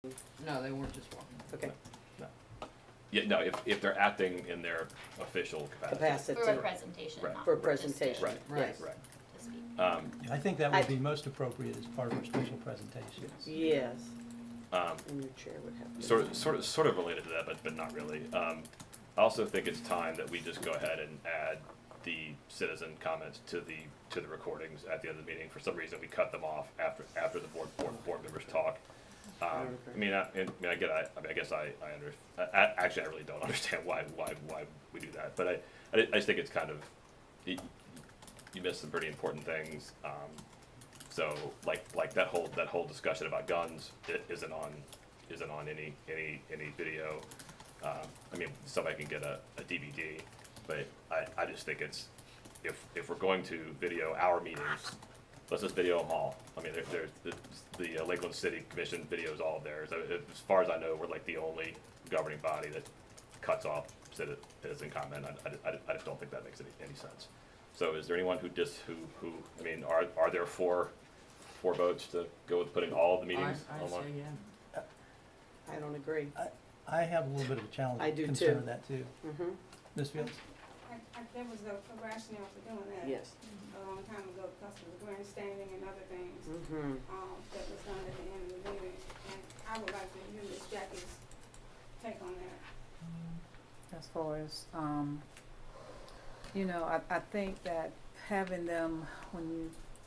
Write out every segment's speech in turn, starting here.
No, they weren't just walking. Okay. No. Yeah, no, if they're acting in their official capacity. Capacity. For a presentation, Right. not For a just presentation. Right, Right. Yes. right. to speak. Yeah, I think that would be most appropriate as part of our special presentations. Yes. Um, And your chair would have to. sort of related to that, but not really. I also think it's time that we just go ahead and add the citizen comments to the recordings at the end of the meeting. For some reason, we cut them off after the board members talk. I guess I actually I really don't understand why we do that, but I just think it's kind of you miss some pretty important things. So like that whole discussion about guns isn't on any video. I mean, somebody can get a DVD, but I just think it's if we're going to video our meetings, let's just video them all. I mean, there's the Lakeland City Commission videos all there. So as far as I know, we're like the only governing body that cuts off citizen comment. I just don't think that makes any sense. So is there anyone who I mean, are there four votes to go with putting all of the meetings I on one? say yeah. I don't agree. I have a little bit of a challenge, I do concern too. with that too. Mm-hmm. Ms. Fields? There was a rationale for doing that. Yes. A long time ago, because of the grandstanding and other things, Mm-hmm. that was done at the end of the meeting. And I would like to hear Ms. Jackie's take on that. As far as, I think that having them,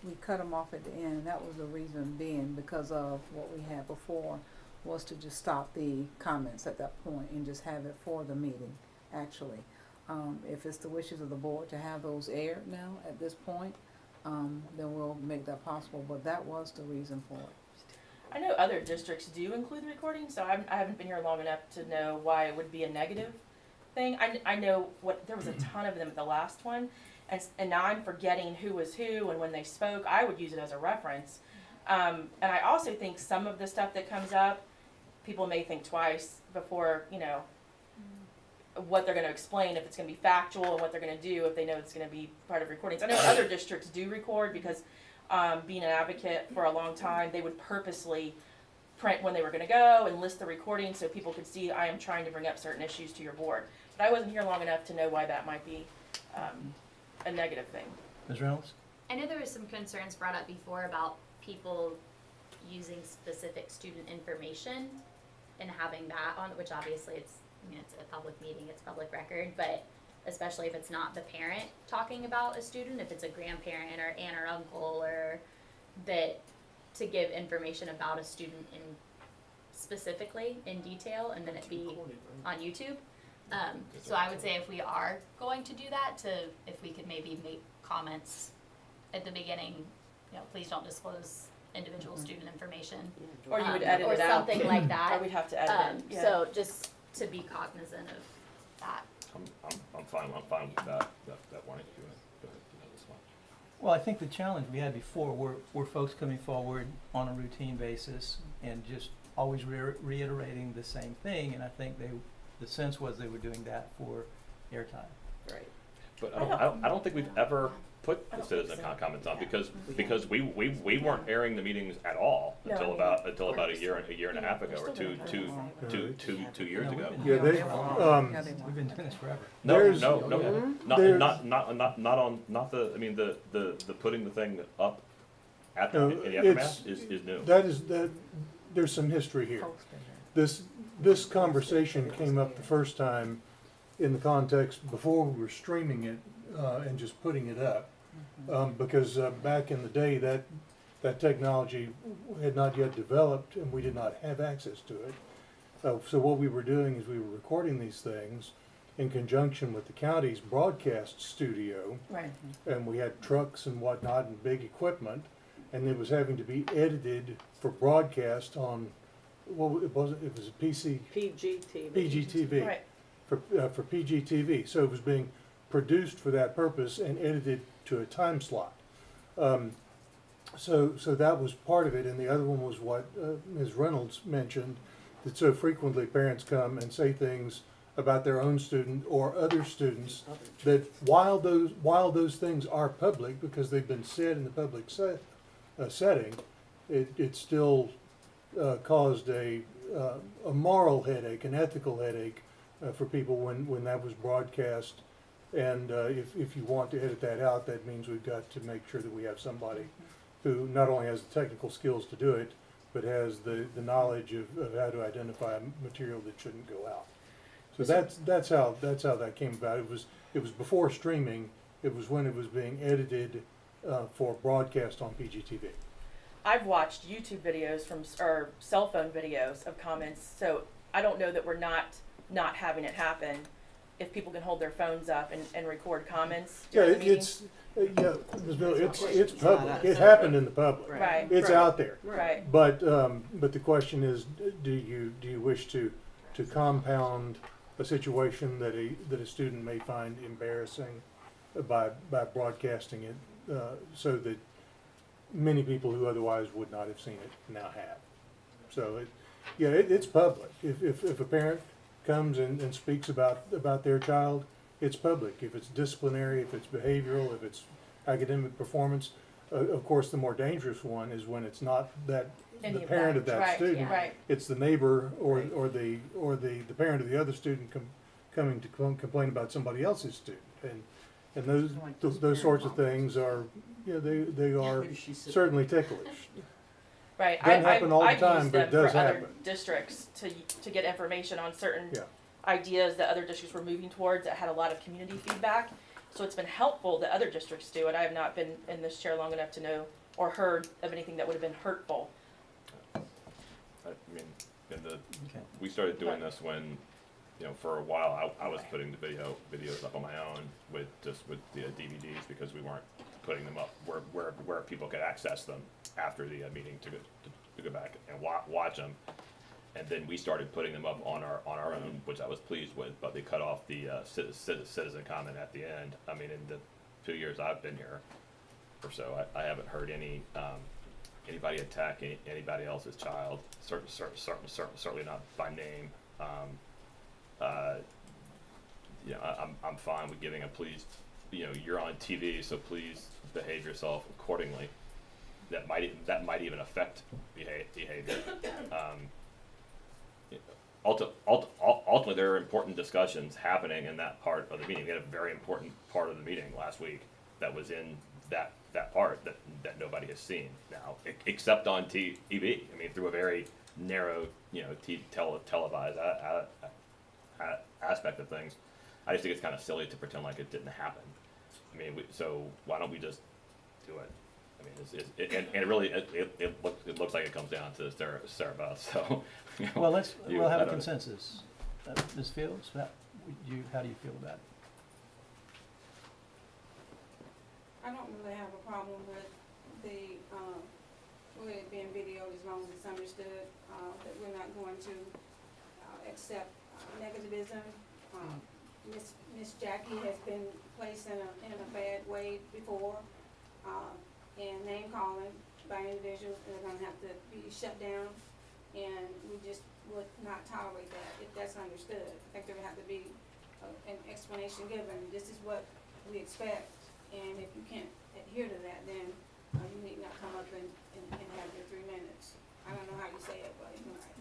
we cut them off at the end, that was the reason being because of what we had before, was to just stop the comments at that point and just have it for the meeting, actually. If it's the wishes of the board to have those aired now at this point, then we'll make that possible, but that was the reason for it. I know other districts do include the recording, so I haven't been here long enough to know why it would be a negative thing. I know there was a ton of them at the last one, and now I'm forgetting who was who and when they spoke. I would use it as a reference. And I also think some of the stuff that comes up, people may think twice before, what they're going to explain, if it's going to be factual, and what they're going to do if they know it's going to be part of recordings. I know other districts do record because being an advocate for a long time, they would purposely print when they were going to go and list the recording so people could see I am trying to bring up certain issues to your board. But I wasn't here long enough to know why that might be a negative thing. Ms. Reynolds? I know there was some concerns brought up before about people using specific student information and having that on, which obviously it's a public meeting, it's public record, but especially if it's not the parent talking about a student, if it's a grandparent or aunt or uncle, or that to give information about a student specifically in detail, and then it be on YouTube. So I would say if we are going to do that, if we could maybe make comments at the beginning, please don't disclose individual student information. Or you would edit or it out. something like that. Or we'd have to edit it. Yeah. So just to be cognizant of that. I'm fine with that warning. Go ahead, that's fine. Well, I think the challenge we had before were folks coming forward on a routine basis and just always reiterating the same thing, and I think the sense was they were doing that for airtime. Right. But I don't think we've ever put the citizen comments on because we weren't airing the meetings at all until about a year and a half ago, or two years ago. Yeah, We've been doing this forever. No, There's- not the putting the thing up at No, in the aftermath is new. There's some history here. This conversation came up the first time in the context before we were streaming it and just putting it up. Because back in the day that technology had not yet developed and we did not have access to it. So what we were doing is we were recording these things in conjunction with the county's broadcast studio. Right. And we had trucks and whatnot and big equipment, and it was having to be edited for broadcast on, it was a PGTV. PGTV. Right. For PGTV. So it was being produced for that purpose and edited to a time slot. So that was part of it, and the other one was what Ms. Reynolds mentioned, that so frequently parents come and say things about their own student or other students that while those things are public because they've been said in the public setting, it still caused a a moral headache, an ethical headache for people when that was broadcast. And if you want to edit that out, that means we've got to make sure that we have somebody who not only has the technical skills to do it, but has the knowledge of how to identify material that shouldn't go out. So that's how that came about. It was before streaming. It was when it was being edited for broadcast on PGTV. I've watched YouTube videos or cell phone videos of comments, so I don't know that we're not having it happen. If people can hold their phones up and record comments Yeah, during the meeting. it's Ms. Miller, it's public. It happened in the public. Right. It's out there. Right. But the question is, do you wish to compound a situation that a student may find embarrassing by broadcasting it, so that many people who otherwise would not have seen it now have? So it's public. If a parent comes and speaks about their child, it's public. If it's disciplinary, if it's behavioral, if it's academic performance, of course, the more dangerous one is when it's not the parent of that Right, student. right. It's the neighbor or the parent of the other student coming to complain about somebody else's student, and those sorts of things are they are certainly ticklish. Right. Doesn't happen all the I've time, used but them it does for other happen. districts to get information on certain Yeah. ideas that other districts were moving towards that had a lot of community feedback. So it's been helpful that other districts do it. I have not been in this chair long enough to know or heard of anything that would have been hurtful. I mean, we started doing this when, for a while I was putting the videos up on my own with the DVDs, because we weren't putting them up where people could access them after the meeting to go back and watch them. And then we started putting them up on our own, which I was pleased with, but they cut off the citizen comment at the end. I mean, in the 2 years I've been here or so, I haven't heard anybody attack anybody else's child. Certainly not by name. I'm fine with giving a please. You're on TV, so please behave yourself accordingly. That might even affect behavior. Ultimately, there are important discussions happening in that part of the meeting. We had a very important part of the meeting last week that was in that part that nobody has seen now, except on TV. I mean, through a very narrow, televised aspect of things. I just think it's kind of silly to pretend like it didn't happen. I mean, so why don't we just do it? I mean, it really looks like it comes down to Sarah Beth. So, Well, we'll have I a don't- consensus. Ms. Fields, how do you feel about it? I don't really have a problem with with it being videoed as long as it's understood, that we're not going to, accept negativism. Miss Jackie has been placed in a bad way before, and name calling by individuals that are gonna have to be shut down, and we just would not tolerate that if that's understood. I think there would have to be an explanation given. This is what we expect, and if you can't adhere to that, then you need not come up and have your 3 minutes. I don't know how you say it, but you're right.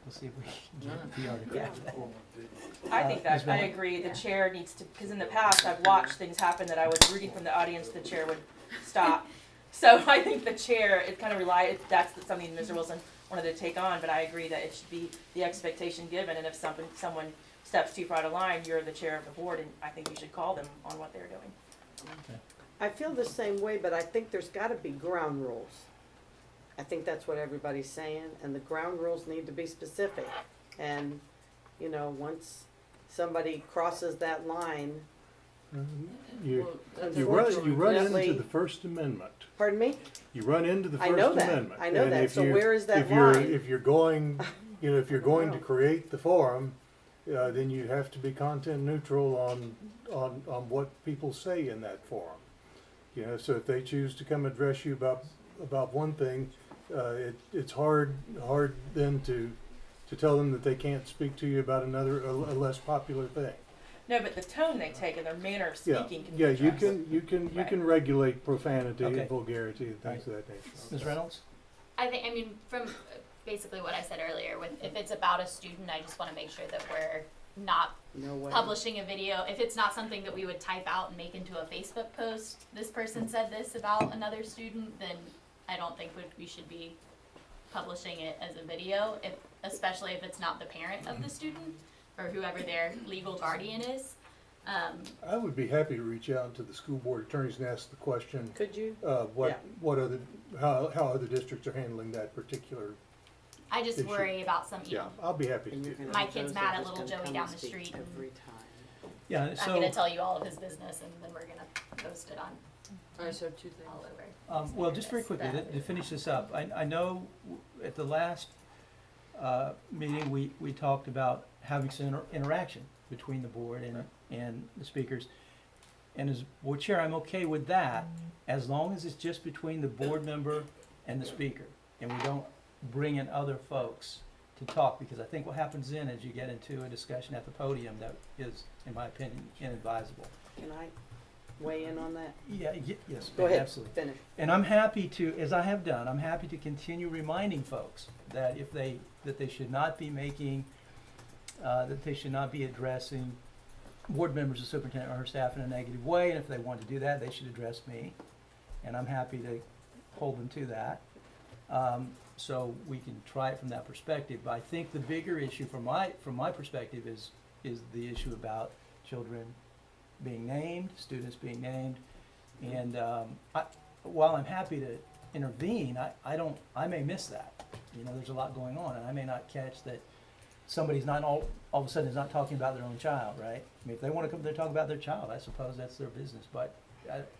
We'll see if we can get PR to grab that. I think Ms. that, I Miller? agree, the chair needs to, because in the past, I've watched things happen that I was reading from the audience, the chair would stop. So I think the chair, it kind of that's something Mr. Wilson wanted to take on, but I agree that it should be the expectation given, and if someone steps too far out of line, you're the chair of the board, and I think you should call them on what they're doing. I feel the same way, but I think there's gotta be ground rules. I think that's what everybody's saying, and the ground rules need to be specific. And, once somebody crosses that line, You That's you run unfortunately- into the First Amendment. pardon me? You run into the I First know that. Amendment. I know And that. if So you- where is that if you're- line? If you're going, if you're going to know. create the forum, then you have to be content neutral on what people say in that forum. So if they choose to come address you about one thing, it's hard then to tell them that they can't speak to you about another, a less popular thing. No, but the tone they take and their manner of Yeah, speaking can be yeah, addressed. you Right. can regulate profanity Okay. and vulgarity and things of that nature. Ms. Reynolds? I mean, from basically what I said earlier, if it's about a student, I just wanna make sure that we're not No way. publishing a video. If it's not something that we would type out and make into a Facebook post, this person said this about another student, then I don't think we should be publishing it as a video, especially if it's not the parent of the student or whoever their legal guardian is. I would be happy to reach out to the school board attorneys and ask the question, Could you? uh, Yeah. how other districts are handling that particular, I just Issue. worry about some, you yeah, know, I'll be happy And to you're do gonna that. My have kid's those mad that at just little gonna Joey come down and the speak street. every time. Yeah, I'm so, gonna tell you all of his business and then we're gonna post it on Alright, so two things. all over. well, just very quickly, to finish this up, I know at the last, meeting, we talked about having some interaction between the board and the speakers. And as board chair, I'm okay with that, as long as it's just between the board member and the speaker, and we don't bring in other folks to talk, because I think what happens then is you get into a discussion at the podium that is, in my opinion, inadvisable. Can I weigh in on that? Yeah, yes, Go ahead, absolutely. finish. And I'm happy to, as I have done, I'm happy to continue reminding folks that that they should not be making, that they should not be addressing board members, the superintendent, or her staff in a negative way, and if they want to do that, they should address me. And I'm happy to hold them to that. So we can try it from that perspective. But I think the bigger issue from my perspective is the issue about children being named, students being named. And while I'm happy to intervene, I may miss that. You know, there's a lot going on, and I may not catch that somebody's not all of a sudden is not talking about their own child, right? I mean, if they want to come there talk about their child, I suppose that's their business. But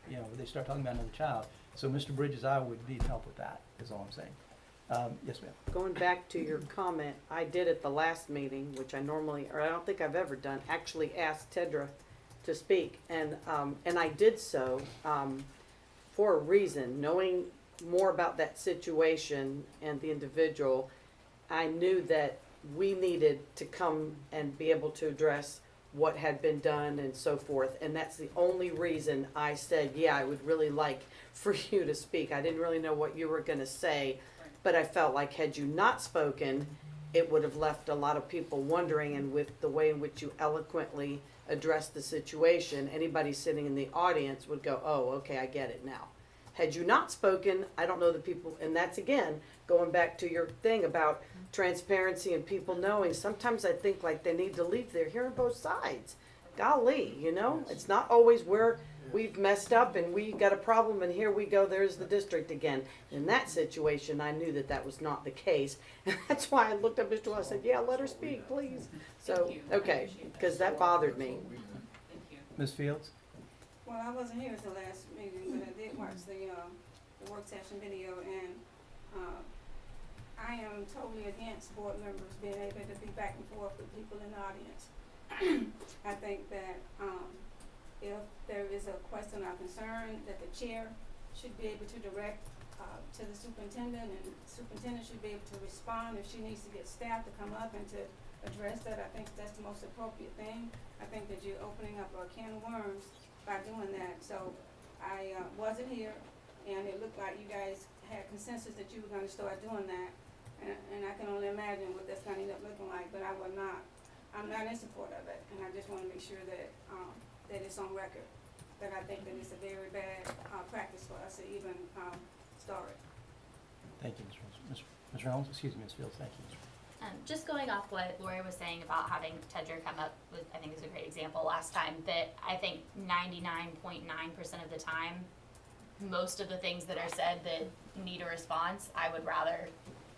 you know, they start talking about another child. So, Mr. Bridges, I would need help with that. Is all I'm saying. Yes, ma'am. Going back to your comment, I did at the last meeting, which I normally, or I don't think I've ever done, actually asked Tedra to speak, and I did so for a reason. Knowing more about that situation and the individual, I knew that we needed to come and be able to address what had been done and so forth, and that's the only reason I said, yeah, I would really like for you to speak. I didn't really know what you were gonna say, but I felt like had you not spoken, it would have left a lot of people wondering, and with the way in which you eloquently addressed the situation, anybody sitting in the audience would go, oh, okay, I get it now. Had you not spoken, I don't know the people, and that's again, going back to your thing about transparency and people knowing, sometimes I think like they need to leave, they're hearing both sides. Golly, you know, it's not always where we've messed up and we got a problem and here we go, there's the district again. In that situation, I knew that that was not the case. And that's why I looked up Mr. Wells and said, yeah, let her speak, please. So, okay, because that bothered me. Thank you. Ms. Fields? Well, I wasn't here at the last meeting, but I did watch the work session video, and, I am totally against board members being able to be back and forth with people in the audience. I think that, if there is a question or concern, that the chair should be able to direct, to the superintendent, and the superintendent should be able to respond if she needs to get staff to come up and to address that. I think that's the most appropriate thing. I think that you're opening up a can of worms by doing that. So I wasn't here, and it looked like you guys had consensus that you were gonna start doing that. And I can only imagine what that's gonna end up looking like, but I'm not in support of it. And I just wanna make sure that, that it's on record, that I think that it's a very bad, practice for us to even, start it. Thank you, Ms. Reynolds. Excuse me, Ms. Fields. Thank you. Just going off what Lori was saying about having Tedra come up with, I think is a great example last time, that I think 99.9% of the time, most of the things that are said that need a response, I would rather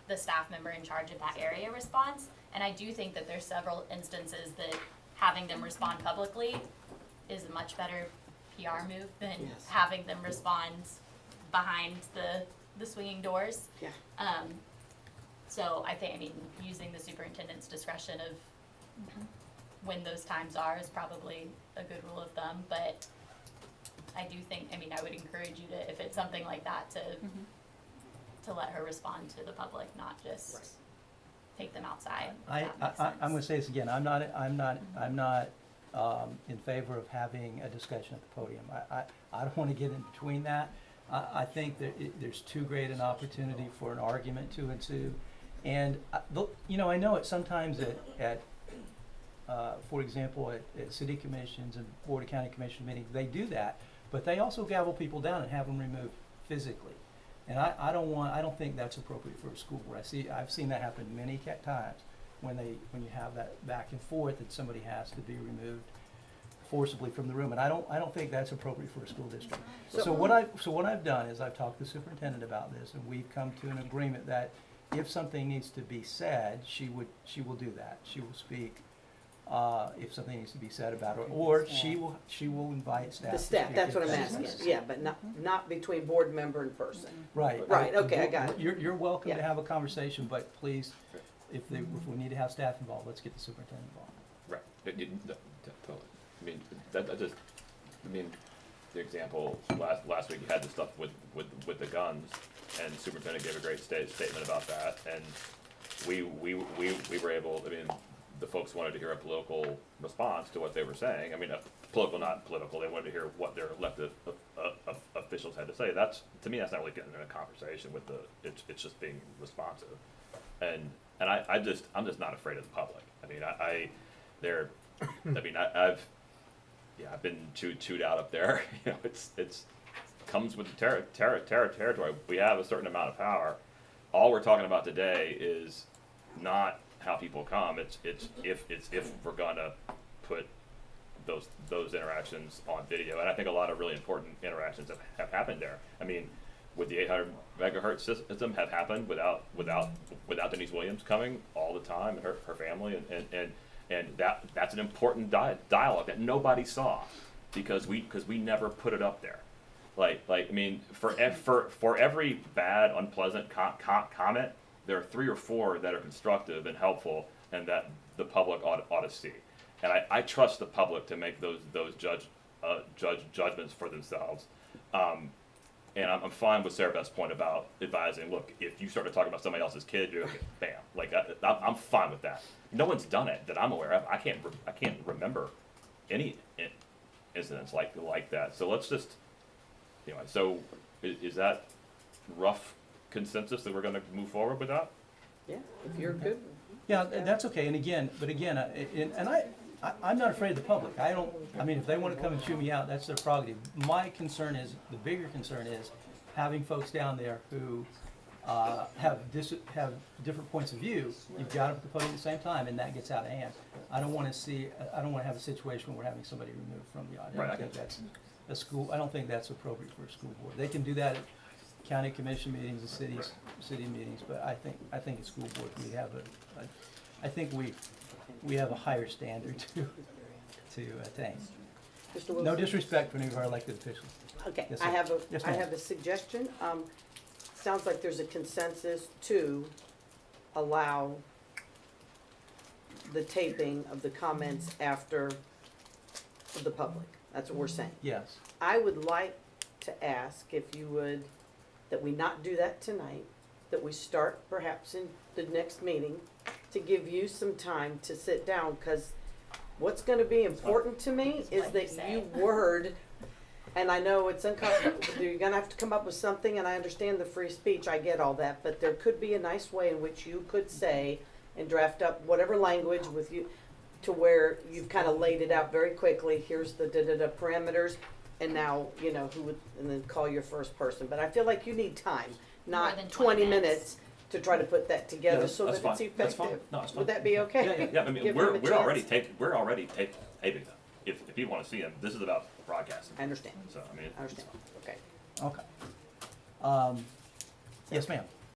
the staff member in charge of that area responds. And I do think that there's several instances that having them respond publicly is a much better PR move than Yes. having them respond behind the swinging doors. Yeah. So I think, using the superintendent's discretion of when those times are is probably a good rule of thumb, but I do think, I would encourage you to, if it's something like that, to let her respond to the public, not just Right. take them outside. if I'm that makes going to sense. say this again. I'm not in favor of having a discussion at the podium. I don't want to get in between that. I think that there's too great an opportunity for an argument to ensue, And, you know, I know it sometimes for example, at city commissions and board of county commission meetings, they do that, but they also gavel people down and have them removed physically. And I don't think that's appropriate for a school board. I've seen that happen many times when you have that back and forth that somebody has to be removed forcibly from the room, and I don't think that's appropriate for a school district. So what I've done is I've talked to the superintendent about this, and we've come to an agreement that if something needs to be said, she will do that. She will speak if something needs to be said about her, or she will invite staff. The to staff, speak that's if what I'm that's asking, necessary. yeah, but not between board member and person. Right. Right, okay, I got it. You're welcome to Yeah. have a conversation, but please, if we need to have staff involved, let's get the superintendent involved. Right. Totally. I mean, the example last week you had the stuff with the guns, and the superintendent gave a great statement about that, and we were able. I mean, the folks wanted to hear a political response to what they were saying. I mean, political, not political. They wanted to hear what their elected officials had to say. To me, that's not really getting in a conversation with it's just being responsive, and I'm just not afraid of the public. I mean, I've been chewed out up there. You know, it's comes with the territory. We have a certain amount of power. All we're talking about today is not how people come. It's if we're gonna put those interactions on video, and I think a lot of really important interactions have happened there. I mean, would the 800 megahertz system have happened without Denise Williams coming all the time and her family and that's an important dialogue that nobody saw because we never put it up there. Like I mean, for every bad, unpleasant comment, there are 3 or 4 that are constructive and helpful, and that the public ought to see. And I trust the public to make those judgments for themselves. And I'm fine with Sarah Beth's point about advising. Look, if you start to talk about somebody else's kid, you're okay, bam. Like I'm fine with that. No one's done it that I'm aware of. I can't remember any incidents like that. So let's just anyway. So is that rough consensus that we're going to move forward with that? Yeah, if you're good. Yeah, that's okay. And again, I'm not afraid of the public. I mean, if they want to come and chew me out, that's their prerogative. My concern is, the bigger concern is having folks down there who have different points of view. You've got them at the podium at the same time, and that gets out of hand. I don't want to have a situation where we're having somebody removed from the audience. Right. I think that's a school. I don't think that's appropriate for a school board. They can do that at county commission meetings and city meetings, but I think at school board I think we have a higher standard to attain. Mr. Wilson? No disrespect for any of our elected officials. Okay, Yes, I sir. Yes, have ma'am. a suggestion. Sounds like there's a consensus to allow the taping of the comments after the public. That's what we're saying. Yes. I would like to ask if you would, that we not do that tonight, that we start perhaps in the next meeting to give you some time to sit down, because what's gonna be important to me is what that you say. you word, and I know it's uncomfortable, you're gonna have to come up with something, and I understand the free speech, I get all that, but there could be a nice way in which you could say and draft up whatever language with you, to where you've kind of laid it out very quickly, here's the parameters, and now, you know, and then call your first person, but I feel like you need time, More not than 20 20 minutes to try to put that together Yeah, so that that's it's fine. That's effective. fine. No, it's fine. Would that be okay? Yeah. I mean, Give we're them a already chance. taping them. If people want to see them, this is about broadcasting. I understand, So I mean, I understand, okay. Okay. Yes, ma'am.